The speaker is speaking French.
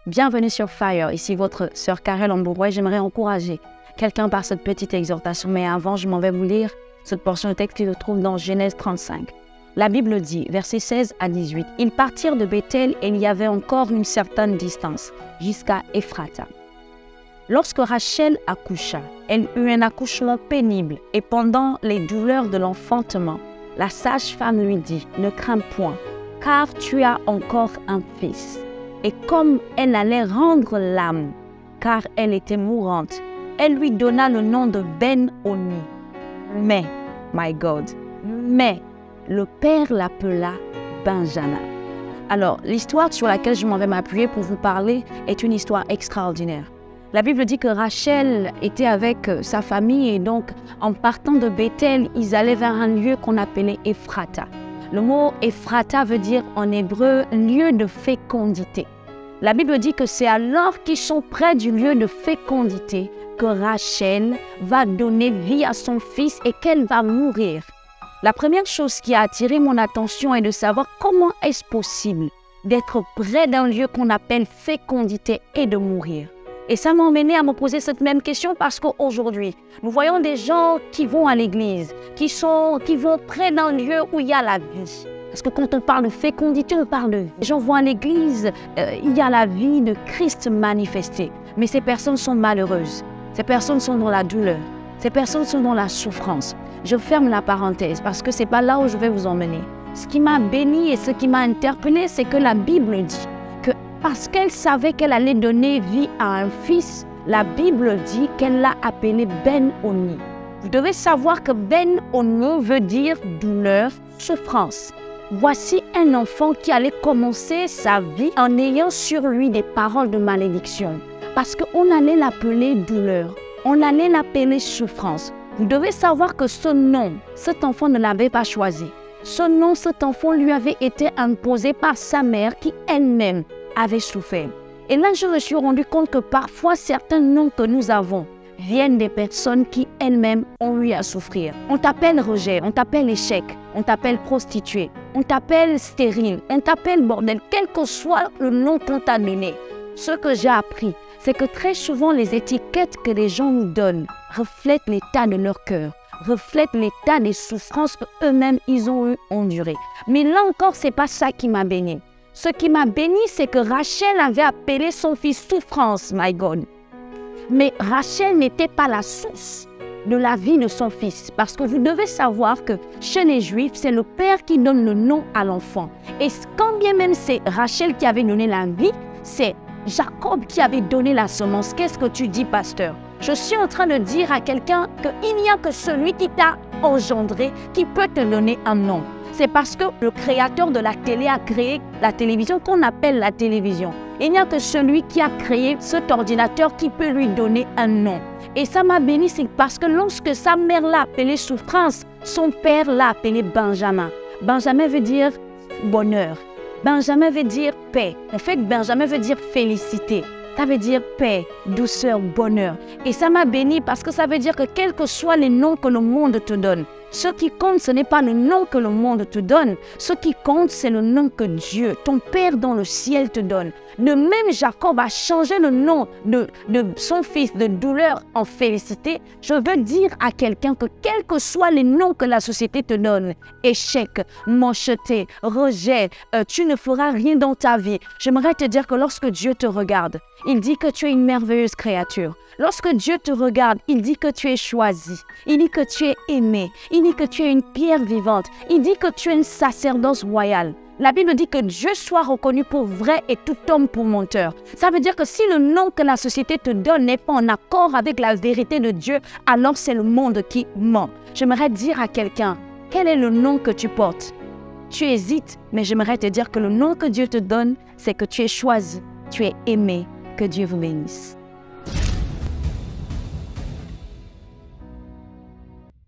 Bienvenue sur Fire, ici votre sœur Karel Ambouroy. J'aimerais encourager quelqu'un par cette petite exhortation, mais avant, je m'en vais vous lire cette portion de texte qui se trouve dans Genèse 35. La Bible dit, versets 16 à 18, « Ils partirent de Béthel et il y avait encore une certaine distance, jusqu'à Ephrata. Lorsque Rachel accoucha, elle eut un accouchement pénible et pendant les douleurs de l'enfantement, la sage-femme lui dit, « Ne crains point, car tu as encore un fils. » Et comme elle allait rendre l'âme, car elle était mourante, elle lui donna le nom de Ben-Oni. Mais, my God, mais le père l'appela Benjamin. Alors, l'histoire sur laquelle je m'en vais m'appuyer pour vous parler est une histoire extraordinaire. La Bible dit que Rachel était avec sa famille et donc, en partant de Béthel, ils allaient vers un lieu qu'on appelait Ephrata. Le mot Ephrata veut dire en hébreu « lieu de fécondité ». La Bible dit que c'est alors qu'ils sont près du lieu de fécondité que Rachel va donner vie à son fils et qu'elle va mourir. La première chose qui a attiré mon attention est de savoir comment est-ce possible d'être près d'un lieu qu'on appelle fécondité et de mourir. Et ça m'a emmené à me poser cette même question parce qu'aujourd'hui, nous voyons des gens qui vont à l'église, qui vont près d'un lieu où il y a la vie. Parce que quand on parle de fécondité, on parle de vie. Les gens vont à l'église, il y a la vie de Christ manifestée. Mais ces personnes sont malheureuses. Ces personnes sont dans la douleur. Ces personnes sont dans la souffrance. Je ferme la parenthèse parce que ce n'est pas là où je vais vous emmener. Ce qui m'a béni et ce qui m'a interpellé, c'est que la Bible dit que parce qu'elle savait qu'elle allait donner vie à un fils, la Bible dit qu'elle l'a appelé Ben-Oni. Vous devez savoir que Ben-Oni veut dire douleur, souffrance. Voici un enfant qui allait commencer sa vie en ayant sur lui des paroles de malédiction. Parce qu'on allait l'appeler douleur, on allait l'appeler souffrance. Vous devez savoir que ce nom, cet enfant ne l'avait pas choisi. Ce nom, cet enfant lui avait été imposé par sa mère qui elle-même avait souffert. Et là, je me suis rendu compte que parfois, certains noms que nous avons viennent des personnes qui elles-mêmes ont eu à souffrir. On t'appelle rejet, on t'appelle échec, on t'appelle prostituée, on t'appelle stérile, on t'appelle bordel, quel que soit le nom qu'on t'a donné. Ce que j'ai appris, c'est que très souvent les étiquettes que les gens nous donnent reflètent l'état de leur cœur, reflètent l'état des souffrances qu'eux-mêmes ils ont eu endurées. Mais là encore, c'est pas ça qui m'a béni. Ce qui m'a béni, c'est que Rachel avait appelé son fils souffrance, my God. Mais Rachel n'était pas la source de la vie de son fils. Parce que vous devez savoir que chez les Juifs, c'est le père qui donne le nom à l'enfant. Et quand bien même c'est Rachel qui avait donné la vie, c'est Jacob qui avait donné la semence. Qu'est-ce que tu dis, pasteur? Je suis en train de dire à quelqu'un qu'il n'y a que celui qui t'a engendré qui peut te donner un nom. C'est parce que le créateur de la télé a créé la télévision qu'on appelle la télévision. Il n'y a que celui qui a créé cet ordinateur qui peut lui donner un nom. Et ça m'a béni, c'est parce que lorsque sa mère l'a appelé souffrance, son père l'a appelé Benjamin. Benjamin veut dire bonheur. Benjamin veut dire paix. En fait, Benjamin veut dire félicité. Ça veut dire paix, douceur, bonheur. Et ça m'a béni parce que ça veut dire que quels que soient les noms que le monde te donne, ce qui compte, ce n'est pas le nom que le monde te donne. Ce qui compte, c'est le nom que Dieu, ton Père dans le ciel, te donne. De même, Jacob a changé le nom de son fils de douleur en félicité. Je veux dire à quelqu'un que quels que soient les noms que la société te donne, échec, mancheté, rejet, tu ne feras rien dans ta vie. J'aimerais te dire que lorsque Dieu te regarde, il dit que tu es une merveilleuse créature. Lorsque Dieu te regarde, il dit que tu es choisi. Il dit que tu es aimé. Il dit que tu es une pierre vivante. Il dit que tu es une sacerdoce royale. La Bible dit que Dieu soit reconnu pour vrai et tout homme pour menteur. Ça veut dire que si le nom que la société te donne n'est pas en accord avec la vérité de Dieu, alors c'est le monde qui ment. J'aimerais dire à quelqu'un, quel est le nom que tu portes? Tu hésites, mais j'aimerais te dire que le nom que Dieu te donne, c'est que tu es choisi, tu es aimé. Que Dieu vous bénisse.